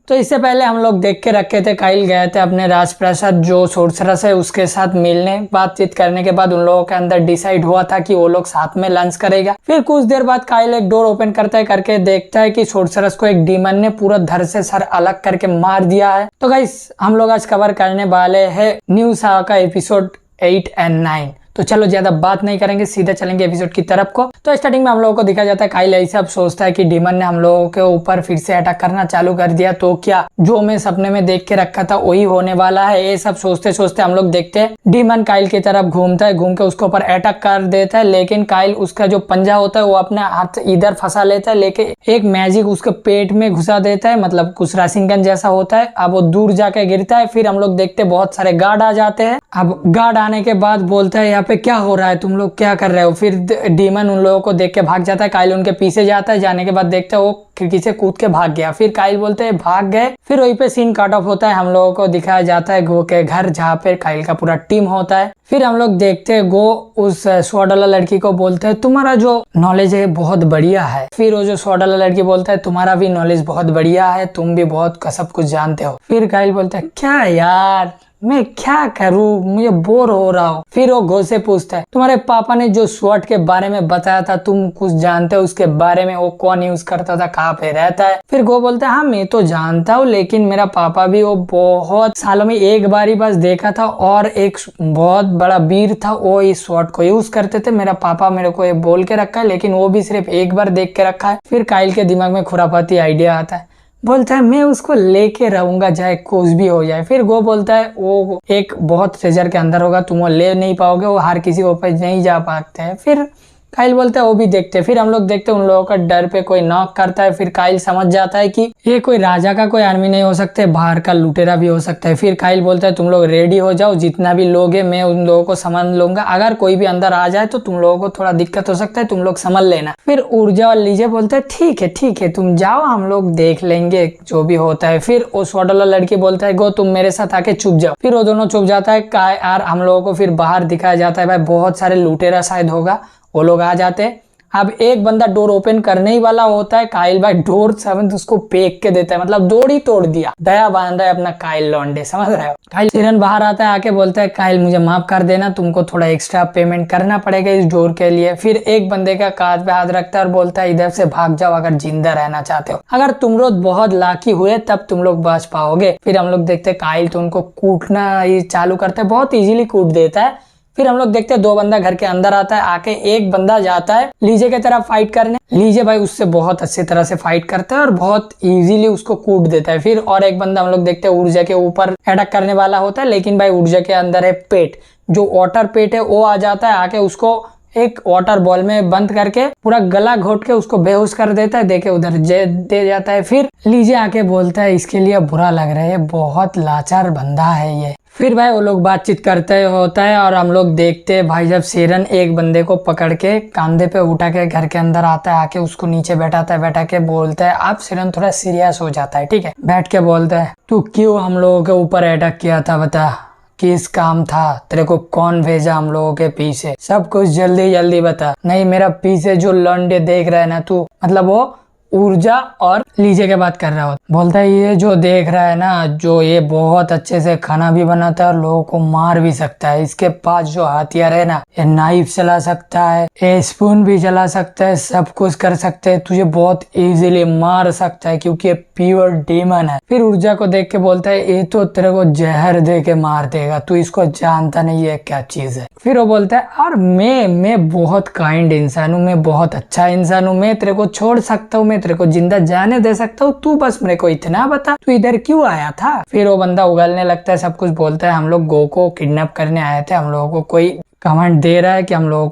तो इससे पहले हम लोग देख के रखे थे काइल गए थे अपने राजप्रसाद जो सोर्सरस है उसके साथ मिलने, बातचीत करने के बाद उन लोगों के अंदर डिसाइड हुआ था कि वो लोग साथ में लंच करेगा। फिर कुछ देर बाद काइल एक डोर ओपन करता है, करके देखता है कि सोर्सरस को एक डीमन ने पूरा धड़ से सर अलग करके मार दिया है। तो गाइस हम लोग आज कवर करने वाले हैं न्यू सागा का एपिसोड 8 और 9। तो चलो ज्यादा बात नहीं करेंगे, सीधे चलेंगे एपिसोड की तरफ को। तो स्टार्टिंग में हम लोगों को दिखा जाता है काइल ऐसा अब सोचता है कि डीमन ने हम लोगों के ऊपर फिर से अटैक करना चालू कर दिया, तो क्या जो मैं सपने में देख के रखा था वही होने वाला है। ये सब सोचते सोचते हम लोग देखते हैं डीमन काइल की तरफ घूमता है, घूम के उसके ऊपर अटैक कर देता है। लेकिन काइल उसका जो पंजा होता है वो अपने हाथ इधर फंसा लेता है, लेके एक मैजिक उसके पेट में घुसा देता है, मतलब कुछ राशिंगन जैसा होता है। अब वो दूर जाके गिरता है। फिर हम लोग देखते बहुत सारे गार्ड आ जाते हैं। अब गार्ड आने के बाद बोलता है यहाँ पे क्या हो रहा है, तुम लोग क्या कर रहे हो। फिर डीमन उन लोगों को देख के भाग जाता है। काइल उनके पीछे जाता है, जाने के बाद देखते हैं वो खिड़की से कूद के भाग गया। फिर काइल बोलते हैं भाग गए। फिर वहीं पे सीन कट ऑफ होता है। हम लोगों को दिखाया जाता है गो के घर जहाँ पे काइल का पूरा टीम होता है। फिर हम लोग देखते हैं गो उस $100 लड़की को बोलते हैं तुम्हारा जो नॉलेज है बहुत बढ़िया है। फिर वो जो $100 लड़की बोलता है तुम्हारा भी नॉलेज बहुत बढ़िया है, तुम भी बहुत सब कुछ जानते हो। फिर काइल बोलता है क्या यार मैं क्या करूं, मुझे बोर हो रहा हूँ। फिर वो गो से पूछता है तुम्हारे पापा ने जो स्वॉर्ड के बारे में बताया था तुम कुछ जानते हो उसके बारे में, वो कौन यूज करता था, कहाँ पे रहता है। फिर गो बोलता है हाँ मैं तो जानता हूँ, लेकिन मेरा पापा भी वो बहुत सालों में एक बार ही बस देखा था और एक बहुत बड़ा वीर था वो इस स्वॉर्ड को यूज करते थे। मेरा पापा मेरे को ये बोल के रखा है, लेकिन वो भी सिर्फ एक बार देख के रखा है। फिर काइल के दिमाग में खुरापाती आइडिया आता है, बोलता है मैं उसको लेके रहूंगा चाहे कुछ भी हो जाए। फिर गो बोलता है वो एक बहुत ट्रेजर के अंदर होगा, तुम वो ले नहीं पाओगे, वो हर किसी को पे नहीं जा पाते हैं। फिर काइल बोलता है वो भी देखते हैं। फिर हम लोग देखते हैं उन लोगों का डर पे कोई नॉक करता है। फिर काइल समझ जाता है कि ये कोई राजा का कोई आर्मी नहीं हो सकता, बाहर का लुटेरा भी हो सकता है। फिर काइल बोलता है तुम लोग रेडी हो जाओ, जितना भी लोग है मैं उन लोगों को समझ लूंगा, अगर कोई भी अंदर आ जाए तो तुम लोगों को थोड़ा दिक्कत हो सकता है, तुम लोग समझ लेना। फिर ऊर्जा और लीजे बोलते हैं ठीक है तुम जाओ, हम लोग देख लेंगे जो भी होता है। फिर वो $100 लड़की बोलता है गो तुम मेरे साथ आके चुप जाओ। फिर वो दोनों चुप जाता है। यार हम लोगों को फिर बाहर दिखाया जाता है भाई बहुत सारे लुटेरा शायद होगा, वो लोग आ जाते हैं। अब एक बंदा डोर ओपन करने ही वाला होता है, काइल भाई डोर सेवन उसको फेंक के देता है, मतलब डोर ही तोड़ दिया। दया बांधा है अपना काइल लौंडे, समझ रहे हो। काइल सिरन बाहर आता है, आके बोलता है काइल मुझे माफ कर देना, तुमको थोड़ा एक्स्ट्रा पेमेंट करना पड़ेगा इस डोर के लिए। फिर एक बंदे का कांध पे हाथ रखता है और बोलता है इधर से भाग जाओ अगर जिंदा रहना चाहते हो, अगर तुम लोग बहुत लाकी हुए तब तुम लोग बच पाओगे। फिर हम लोग देखते काइल तो उनको कूटना ही चालू करते है, बहुत इजीली कूट देता है। फिर हम लोग देखते हैं दो बंदा घर के अंदर आता है, आके एक बंदा जाता है लीजे के तरफ फाइट करने। लीजे भाई उससे बहुत अच्छी तरह से फाइट करता है और बहुत इजीली उसको कूट देता है। फिर और एक बंदा हम लोग देखते हैं ऊर्जा के ऊपर अटैक करने वाला होता है, लेकिन भाई ऊर्जा के अंदर है पेट, जो वाटर पेट है वो आ जाता है, आके उसको एक वाटर बॉल में बंद करके पूरा गला घोट के उसको बेहोश कर देता है, देके उधर दे जाता है। फिर लीजे आके बोलता है इसके लिए बुरा लग रहा है, बहुत लाचार बंदा है ये। फिर भाई वो लोग बातचीत करते होता है और हम लोग देखते हैं भाई जब शेरन एक बंदे को पकड़ के कांधे पे उठा के घर के अंदर आता है, आके उसको नीचे बैठाता है, बैठा के बोलता है अब शेरन थोड़ा सीरियस हो जाता है, ठीक है, बैठ के बोलता है तू क्यों हम लोगों के ऊपर अटैक किया था, बता किस काम था, तेरे को कौन भेजा हम लोगों के पीछे, सब कुछ जल्दी जल्दी बता, नहीं मेरा पीछे जो लौंडे देख रहा है ना तू, मतलब वो ऊर्जा और लीजे के बात कर रहा हो। बोलता है ये जो देख रहा है ना, जो ये बहुत अच्छे से खाना भी बनाता है और लोगों को मार भी सकता है, इसके पास जो हथियार है ना, ये नाइफ चला सकता है, ये स्पून भी चला सकता है, सब कुछ कर सकते है, तुझे बहुत इजीली मार सकता है क्योंकि ये प्योर डीमन है। फिर ऊर्जा को देख के बोलता है ये तो तेरे को जहर दे के मार देगा, तू इसको जानता नहीं है क्या चीज है। फिर वो बोलता है और मैं बहुत काइंड इंसान हूँ, मैं बहुत अच्छा इंसान हूँ, मैं तेरे को छोड़ सकता हूँ, मैं तेरे को जिंदा जाने दे सकता हूँ, तू बस मेरे को इतना बता तू इधर क्यों आया था। फिर वो बंदा उगलने लगता है, सब कुछ बोलता है हम लोग गो को किडनैप करने आए थे, हम लोगों को कोई कमांड दे रहा है कि हम लोगों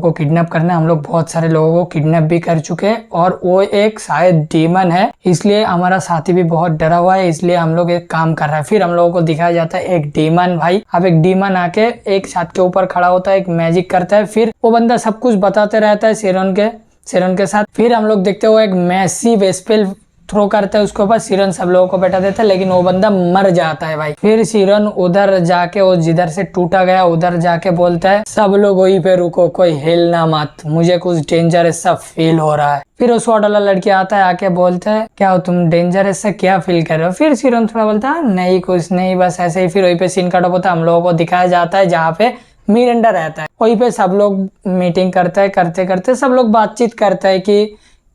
को किडनैप करना, हम लोग बहुत सारे लोगों को किडनैप भी कर चुके हैं और वो एक शायद डीमन है, इसलिए हमारा साथी भी बहुत डरा हुआ है, इसलिए हम लोग एक काम कर रहा है। फिर हम लोगों को दिखाया जाता है एक डीमन भाई, अब एक डीमन आके एक छत के ऊपर खड़ा होता है, एक मैजिक करता है, फिर वो बंदा सब कुछ बताते रहता है शेरन के साथ। फिर हम लोग देखते हो एक मैसिव स्पेल थ्रो करता है उसके ऊपर, सिरन सब लोगों को बैठा देता है, लेकिन वो बंदा मर जाता है भाई। फिर सिरन उधर जाके, वो जिधर से टूटा गया उधर जाके बोलता है सब लोग वहीं पे रुको, कोई हिलना मत, मुझे कुछ डेंजरस सा फील हो रहा है। फिर उस वाला लड़की आता है, आके बोलता है क्या हो तुम, डेंजरस से क्या फील कर रहे हो? फिर सिरन थोड़ा बोलता है नहीं कुछ नहीं, बस ऐसे ही। फिर वहीं पे सीन कट ऑफ होता है, हम लोगों को दिखाया जाता है जहाँ पे मिरिंडा रहता है। वहीं पे सब लोग मीटिंग करते हैं, करते करते सब लोग बातचीत करते हैं कि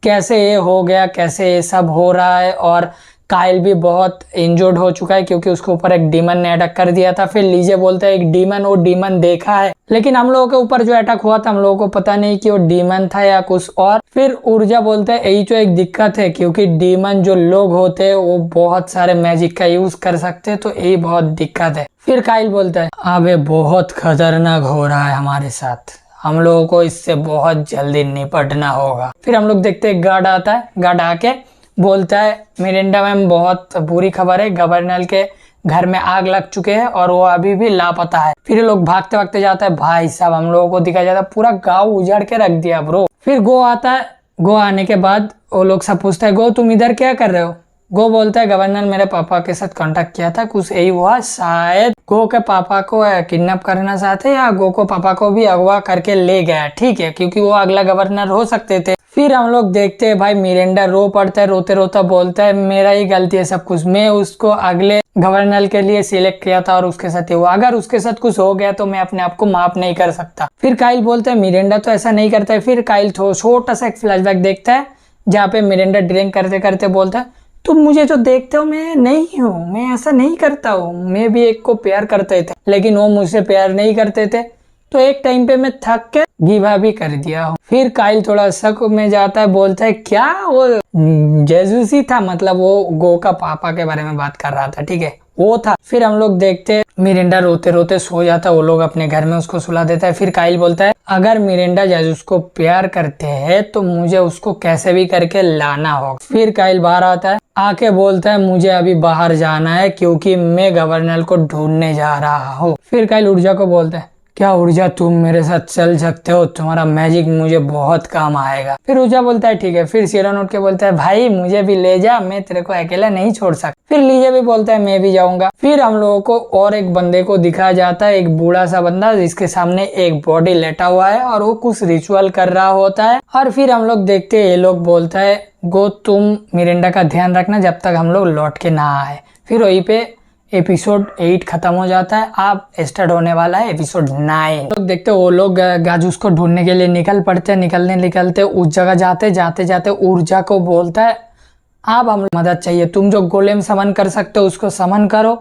कैसे ये हो गया, कैसे ये सब हो रहा है। और काइल भी बहुत इंजर्ड हो चुका है क्योंकि उसके ऊपर एक डीमन ने अटैक कर दिया था। फिर लीजे बोलते हैं एक डीमन, वो डीमन देखा है, लेकिन हम लोगों के ऊपर जो अटैक हुआ था हम लोगों को पता नहीं कि वो डीमन था या कुछ और। फिर ऊर्जा बोलते हैं यही तो एक दिक्कत है, क्योंकि डीमन जो लोग होते हैं वो बहुत सारे मैजिक का यूज कर सकते हैं, तो यही बहुत दिक्कत है। फिर काइल बोलता है अबे बहुत खतरनाक हो रहा है हमारे साथ, हम लोगों को इससे बहुत जल्दी निपटना होगा। फिर हम लोग देखते हैं गार्ड आता है, गार्ड आके बोलता है मिरिंडा मैम बहुत बुरी खबर है, गवर्नर के घर में आग लग चुके हैं और वो अभी भी लापता है। फिर लोग भागते भागते जाता है, भाई साहब हम लोगों को दिखाया जाता है पूरा गांव उजाड़ के रख दिया ब्रो। फिर गो आता है, गो आने के बाद वो लोग सब पूछता है गो तुम इधर क्या कर रहे हो? गो बोलता है गवर्नर मेरे पापा के साथ कांटेक्ट किया था, कुछ यही हुआ, शायद गो के पापा को किडनैप करना चाहते या गो को पापा को भी अगवा करके ले गया, ठीक है, क्योंकि वो अगला गवर्नर हो सकते थे। फिर हम लोग देखते हैं भाई मिरिंडा रो पड़ता है, रोते रोता बोलता है मेरा ही गलती है सब कुछ, मैं उसको अगले गवर्नर के लिए सिलेक्ट किया था और उसके साथ हुआ, अगर उसके साथ कुछ हो गया तो मैं अपने आप को माफ नहीं कर सकता। फिर काइल बोलता है मिरिंडा तो ऐसा नहीं करता है। फिर काइल छोटा सा एक फ्लैशबैक देखता है जहाँ पे मिरिंडा ड्रिंक करते करते बोलता है तुम मुझे जो देखते हो मैं नहीं हूँ, मैं ऐसा नहीं करता हूँ, मैं भी एक को प्यार करते थे लेकिन वो मुझसे प्यार नहीं करते थे, तो एक टाइम पे मैं थक के गिव भी कर दिया हूँ। फिर काइल थोड़ा शक में जाता है, बोलता है क्या वो जेसूस ही था, मतलब वो गो का पापा के बारे में बात कर रहा था, ठीक है वो था। फिर हम लोग देखते मिरिंडा रोते रोते सो जाता है, वो लोग अपने घर में उसको सुला देता है। फिर काइल बोलता है अगर मिरिंडा जेसूस को प्यार करते हैं तो मुझे उसको कैसे भी करके लाना होगा। फिर काइल बाहर आता है, आके बोलता है मुझे अभी बाहर जाना है क्योंकि मैं गवर्नर को ढूंढने जा रहा हूँ। फिर काइल ऊर्जा को बोलता है क्या ऊर्जा तुम मेरे साथ चल सकते हो, तुम्हारा मैजिक मुझे बहुत काम आएगा। फिर ऊर्जा बोलता है ठीक है। फिर सिरन उठ के बोलता है भाई मुझे भी ले जा, मैं तेरे को अकेला नहीं छोड़ सकता। फिर लीजे भी बोलता है मैं भी जाऊंगा। फिर हम लोगों को और एक बंदे को दिखाया जाता है, एक बूढ़ा सा बंदा जिसके सामने एक बॉडी लेटा हुआ है और वो कुछ रिचुअल कर रहा होता है। और फिर हम लोग देखते हैं ये लोग बोलता है गो तुम मिरिंडा का ध्यान रखना जब तक हम लोग लौट के ना आए। फिर वहीं पे एपिसोड 8 खत्म हो जाता है, अब स्टार्ट होने वाला है एपिसोड 9। लोग देखते वो लोग गाजूस को ढूंढने के लिए निकल पड़ते हैं, निकलते उस जगह जाते ऊर्जा को बोलता है अब हम मदद चाहिए, तुम जो गोलेम समन कर सकते हो उसको समन करो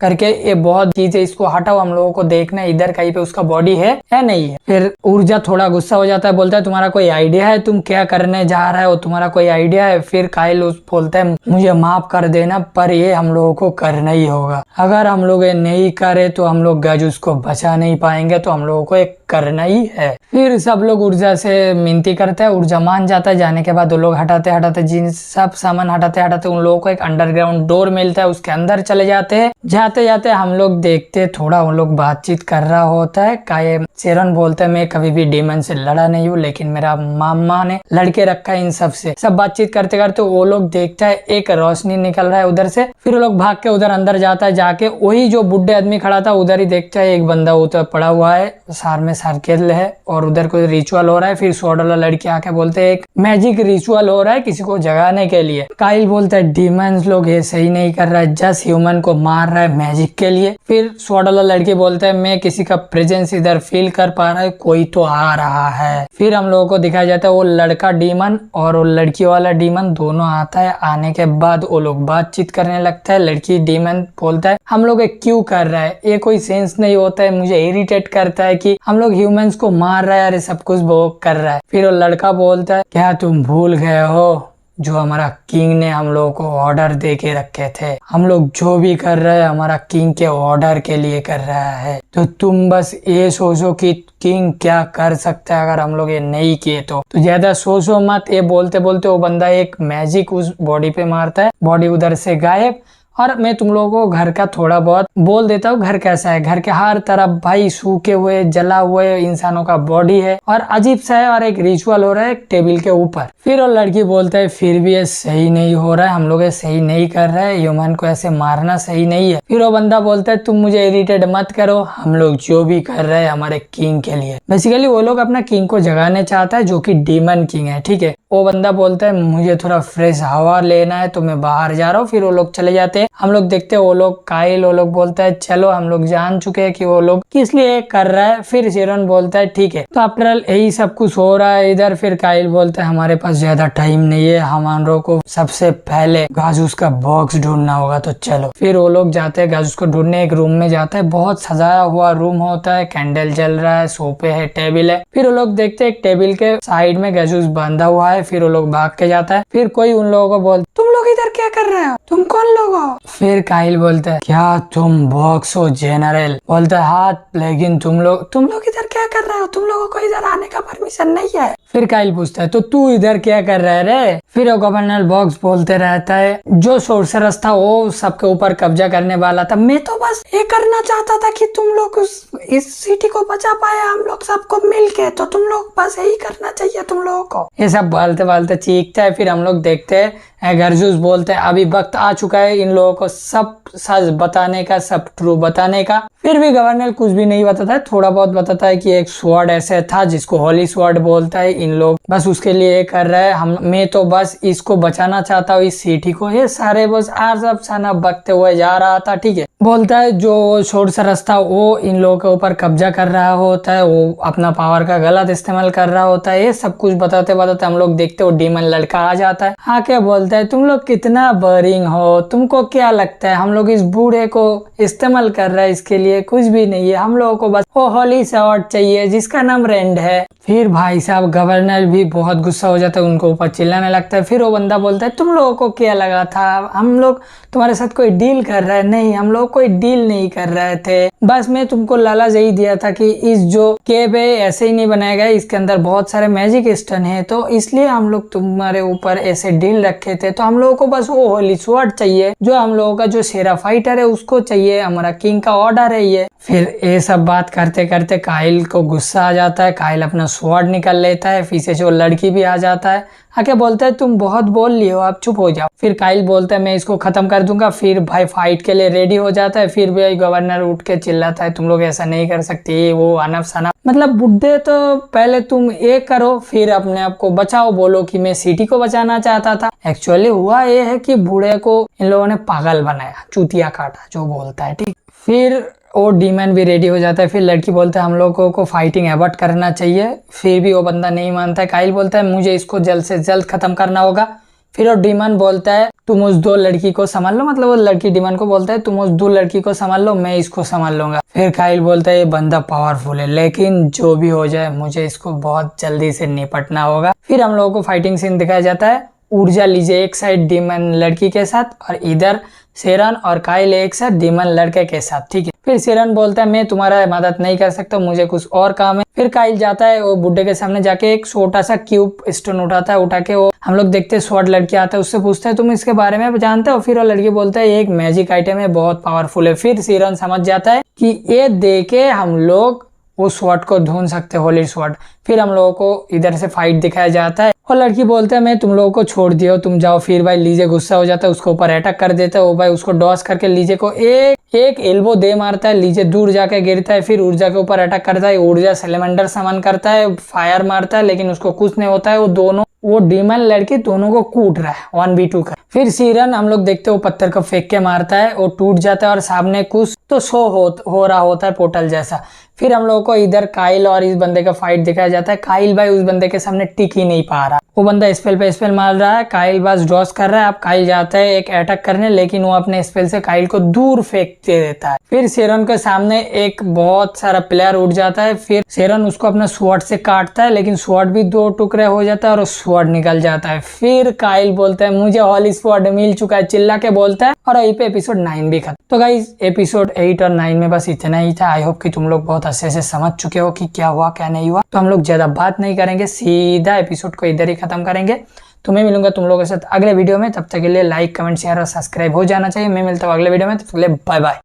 करके, ये बहुत चीज है इसको हटाओ, हम लोगों को देखना है इधर कहीं पे उसका बॉडी है या नहीं है। फिर ऊर्जा थोड़ा गुस्सा हो जाता है, बोलता है तुम्हारा कोई आइडिया है तुम क्या करने जा रहा है, वो तुम्हारा कोई आइडिया है? फिर काइल बोलता है मुझे माफ कर देना पर ये हम लोगों को करना ही होगा, अगर हम लोग ये नहीं करे तो हम लोग गाजूस को बचा नहीं पाएंगे, तो हम लोगों को एक करना ही है। फिर सब लोग ऊर्जा से मिनती करते हैं, ऊर्जा मान जाता है। जाने के बाद वो लोग हटाते जिन सब सामान हटाते उन लोगों को एक अंडरग्राउंड डोर मिलता है, उसके अंदर चले जाते हैं। जाते जाते हम लोग देखते थोड़ा उन लोग बातचीत कर रहा होता है। काये शेरन बोलता है मैं कभी भी डीमन से लड़ा नहीं हूँ, लेकिन मेरा मामा ने लड़के रखा है इन सब से। सब बातचीत करते करते वो लोग देखता है एक रोशनी निकल रहा है उधर से। फिर वो लोग भाग के उधर अंदर जाता है, जाके वही जो बुढ़े आदमी खड़ा था उधर ही देखता है एक बंदा उधर पड़ा हुआ है, सार में सर्किल है और उधर कोई रिचुअल हो रहा है। फिर सोडला लड़की आके बोलते हैं एक मैजिक रिचुअल हो रहा है किसी को जगाने के लिए। काइल बोलता है डीमंस लोग ये सही नहीं कर रहा है, जस्ट ह्यूमन को मार रहा है मैजिक के लिए। फिर सोडला लड़की बोलता है मैं किसी का प्रेजेंस इधर फील कर पा रहा है, कोई तो आ रहा है। फिर हम लोगों को दिखाया जाता है वो लड़का डीमन और वो लड़की वाला डीमन दोनों आता है। आने के बाद वो लोग बातचीत करने लगता है। लड़की डीमन बोलता है हम लोग क्यों कर रहा है, ये कोई सेंस नहीं होता है, मुझे इरिटेट करता है कि हम लोग ह्यूमंस को मार रहा है और सब कुछ वो कर रहा है। फिर वो लड़का बोलता है क्या तुम भूल गए हो जो हमारा किंग ने हम लोगों को ऑर्डर दे के रखे थे, हम लोग जो भी कर रहे हैं हमारा किंग के ऑर्डर के लिए कर रहा है, तो तुम बस ये सोचो कि किंग क्या कर सकता है अगर हम लोग ये नहीं किए तो ज्यादा सोचो मत। ये बोलते बोलते वो बंदा एक मैजिक उस बॉडी पे मारता है, बॉडी उधर से गायब और मैं तुम लोगों को घर का थोड़ा बहुत बोल देता हूँ। घर कैसा है, घर के हर तरफ भाई सूखे हुए जला हुए इंसानों का बॉडी है और अजीब सा है और एक रिचुअल हो रहा है टेबल के ऊपर। फिर वो लड़की बोलता है फिर भी ये सही नहीं हो रहा है, हम लोग ये सही नहीं कर रहे हैं, ह्यूमन को ऐसे मारना सही नहीं है। फिर वो बंदा बोलता है तुम मुझे इरिटेट मत करो, हम लोग जो भी कर रहे हैं हमारे किंग के लिए। बेसिकली वो लोग अपना किंग को जगाने चाहता है जो कि डीमन किंग है, ठीक है। वो बंदा बोलता है मुझे थोड़ा फ्रेश हवा लेना है तो मैं बाहर जा रहा हूँ। फिर वो लोग चले जाते हैं। हम लोग देखते हैं वो लोग काइल वो लोग बोलता है चलो हम लोग जान चुके हैं कि वो लोग किस लिए कर रहा है। फिर शेरन बोलता है ठीक है। तो आफ्टर ऑल यही सब कुछ हो रहा है इधर। फिर काइल बोलता है हमारे पास ज्यादा टाइम नहीं है, हमारों को सबसे पहले गाजूस का बॉक्स ढूंढना होगा तो चलो। फिर वो लोग जाते हैं गाजूस को ढूंढने। एक रूम में जाता है, बहुत सजाया हुआ रूम होता है, कैंडल जल रहा है, सोफे है, टेबल है। फिर वो लोग देखते हैं एक टेबल के साइड में गाजूस बांधा हुआ है। फिर वो लोग भाग के जाता है। फिर कोई उन लोगों को बोलता तुम लोग इधर क्या कर रहे हो, तुम कौन लोग हो। फिर काइल बोलता है क्या तुम बॉक्स हो जनरल। बोलता है हाँ लेकिन तुम लोग इधर क्या कर रहे हो, तुम लोगों को इधर आने का परमिशन नहीं है। फिर काइल पूछता है तो तू इधर क्या कर रहा है रे। फिर वो गवर्नर बॉक्स बोलते रहता है जो सोर्सरस था वो सबके ऊपर कब्जा करने वाला था, मैं तो बस ये करना चाहता था कि तुम लोग इस सिटी को बचा पाए, हम लोग सबको मिल के, तो तुम लोग बस यही करना चाहिए तुम लोगों को। ये सब बोलते बोलते चीखता है। फिर हम लोग देखते हैं गर्जूस बोलते हैं अभी वक्त आ चुका है इन लोगों को सब सच बताने का, सब ट्रू बताने का। फिर भी गवर्नर कुछ भी नहीं बताता है, थोड़ा बहुत बताता है कि एक स्वॉर्ड ऐसे था जिसको होली स्वॉर्ड बोलता है, इन लोग बस उसके लिए कर रहे हैं, मैं तो बस इसको बचाना चाहता हूँ इस सिटी को। ये सारे बस सब साना बकते हुए जा रहा था, ठीक है। बोलता है जो सोर्सरस था वो इन लोगों के ऊपर कब्जा कर रहा होता है, वो अपना पावर का गलत इस्तेमाल कर रहा होता है। ये सब कुछ बताते बताते हम लोग देखते हो डीमन लड़का आ जाता है। आके बोलता है तुम लोग कितना बोरिंग हो, तुमको क्या लगता है हम लोग इस बूढ़े को इस्तेमाल कर रहे हैं, इसके लिए कुछ भी नहीं है, हम लोगों को बस वो होली स्वॉर्ड चाहिए जिसका नाम रेंड है। फिर भाई साहब गवर्नर भी बहुत गुस्सा हो जाता है, उनको ऊपर चिल्लाने लगता है। फिर वो बंदा बोलता है तुम लोगों को क्या लगा था हम लोग तुम्हारे साथ कोई डील कर रहे हैं, नहीं हम लोग कोई डील नहीं कर रहे थे, बस मैं तुमको लालच यही दिया था कि इस जो केव है ऐसे ही नहीं बनाया गया, इसके अंदर बहुत सारे मैजिक स्टोन है, तो इसलिए हम लोग तुम्हारे ऊपर ऐसे डील रखे थे। तो हम लोगों को बस वो होली स्वॉर्ड चाहिए, जो हम लोगों का जो शेरा फाइटर है उसको चाहिए, हमारा किंग का ऑर्डर है ये। फिर ये सब बात करते करते काइल को गुस्सा आ जाता है, काइल अपना स्वॉर्ड निकल लेता है, पीछे से वो लड़की भी आ जाता है, आके बोलता है तुम बहुत बोल लिए हो आप चुप हो जाओ। फिर काइल बोलता है मैं इसको खत्म कर दूंगा। फिर भाई फाइट के लिए रेडी हो जाता है। फिर भी गवर्नर उठ के चिल्लाता है तुम लोग ऐसा नहीं कर सकते, वो अनफ सनफ, मतलब बुड्ढे तो पहले तुम ये करो फिर अपने आप को बचाओ, बोलो कि मैं सिटी को बचाना चाहता था। एक्चुअली हुआ ये है कि बूढ़े को इन लोगों ने पागल बनाया, चूतिया काटा जो बोलता है, ठीक। फिर वो डीमन भी रेडी हो जाता है। फिर लड़की बोलता है हम लोगों को फाइटिंग अवॉइड करना चाहिए। फिर भी वो बंदा नहीं मानता है। काइल बोलता है मुझे इसको जल्द से जल्द खत्म करना होगा। फिर वो डीमन बोलता है तुम उस दो लड़की को संभाल लो, मतलब वो लड़की डीमन को बोलता है तुम उस दो लड़की को संभाल लो, मैं इसको संभाल लूंगा। फिर काइल बोलता है ये बंदा पावरफुल है लेकिन जो भी हो जाए मुझे इसको बहुत जल्दी से निपटना होगा। फिर हम लोगों को फाइटिंग सीन दिखाया जाता है। ऊर्जा लीजिए एक साइड डीमन लड़की के साथ और इधर शेरन और काइल एक साथ डीमन लड़के के साथ, ठीक है। फिर शेरन बोलता है मैं तुम्हारा मदद नहीं कर सकता, मुझे कुछ और काम है। फिर काइल जाता है वो बुड्ढे के सामने जाके एक छोटा सा क्यूब स्टोन उठाता है, उठा के वो हम लोग देखते हैं स्वॉर्ड लड़की आता है, उससे पूछता है तुम इसके बारे में जानते हो। फिर वो लड़की बोलता है ये एक मैजिक आइटम है, बहुत पावरफुल है। फिर शेरन समझ जाता है कि ये दे के हम लोग वो स्वॉर्ड को ढूंढ सकते होली स्वॉर्ड। फिर हम लोगों को इधर से फाइट दिखाया जाता है और लड़की बोलता है मैं तुम लोगों को छोड़ दिया, तुम जाओ। फिर भाई लीजे गुस्सा हो जाता है, उसके ऊपर अटैक कर देता है। वो भाई उसको डॉस करके लीजे को एक एल्बो दे मारता है, लीजे दूर जाके गिरता है। फिर ऊर्जा के ऊपर अटैक करता है, ऊर्जा सिलेंडर सामान करता है, फायर मारता है लेकिन उसको कुछ नहीं होता है। वो डीमन लड़की दोनों को कूट रहा है 1v2 का। फिर शेरन हम लोग देखते हैं वो पत्थर को फेंक के मारता है, वो टूट जाता है और सामने कुछ तो शो हो रहा होता है पोर्टल जैसा। फिर हम लोगों को इधर काइल और इस बंदे का फाइट दिखाया जाता है। काइल भाई उस बंदे के सामने टिक ही नहीं पा रहा, वो बंदा स्पेल पे स्पेल मार रहा है, काइल बस ड्रॉस कर रहा है। अब काइल जाता है एक अटैक करने लेकिन वो अपने स्पेल से काइल को दूर फेंक दे देता है। फिर शेरन के सामने एक बहुत सारा प्लेयर उठ जाता है। फिर शेरन उसको अपना स्वॉर्ड से काटता है लेकिन स्वॉर्ड भी दो टुकड़े हो जाता है और स्वॉर्ड निकल जाता है। फिर काइल बोलता है मुझे होली स्वॉर्ड मिल चुका है, चिल्ला के बोलता है और यहीं पे एपिसोड 9 भी खत्म। तो गाइस एपिसोड 8 और 9 में बस इतना ही था। आई होप कि तुम लोग बहुत अच्छे से समझ चुके हो कि क्या हुआ क्या नहीं हुआ। तो हम लोग ज्यादा बात नहीं करेंगे, सीधा एपिसोड को इधर ही खत्म करेंगे। तो मैं मिलूंगा तुम लोगों के साथ अगले वीडियो में, तब तक के लिए लाइक कमेंट शेयर और सब्सक्राइब हो जाना चाहिए। मैं मिलता हूँ अगले वीडियो में, तब तक के लिए बाय बाय।